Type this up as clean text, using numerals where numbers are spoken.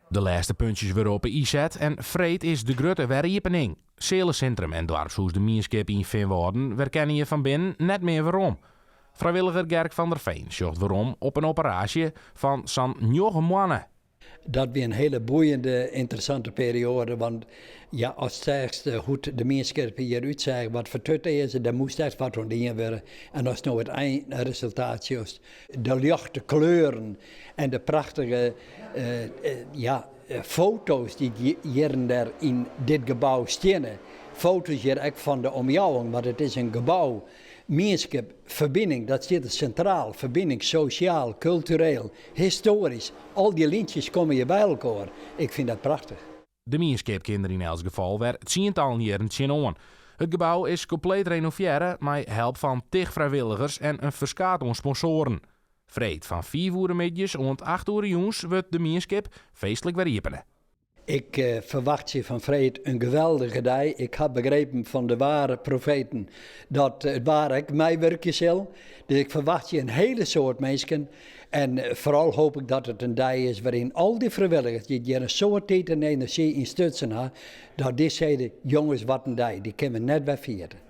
De laatste puntjes weer op inzet en vreed is de grote werkjepening. Zelencentrum en dorpshuis de Mierskip in Vinwoorden werken je van binnen net meer waarom. Vrijwilliger Gerk van der Veen zocht waarom op een operatie van zo'n 9 maanden. Dat weer een hele boeiende, interessante periode. Want ja, als het hoe de Mierskip hier uitzegt wat vertut is, dan moest echt wat onderin worden. En als nou het eindresultaat is, de lichte kleuren en de prachtige foto's die hier en daar in dit gebouw staan. Foto's hier ook van de omjouwing, want het is een gebouw. Mierskip, verbinding, dat zit er centraal. Verbinding, sociaal, cultureel, historisch. Al die lintjes komen hier bij elkaar. Ik vind dat prachtig. De Mierskip-kinderen in elk geval werd 10-tallen jaren tjenoen. Het gebouw is compleet renoveren met hulp van 10 vrijwilligers en een verskaat aan sponsoren. Vreed van 4 uur middags en 8 uur jongens wordt de Mierskip feestelijk weer riepenen. Ik verwacht je van Vreed een geweldige dag. Ik heb begrepen van de ware profeten dat het waar ik mij werkje zal. Dus ik verwacht je een hele soort mensen. En vooral hoop ik dat het een dag is waarin al die vrijwilligers die hier een soort tijd en energie in stutsen hebben, dat die zeiden, jongens wat een dag, die kunnen we net weer vieren.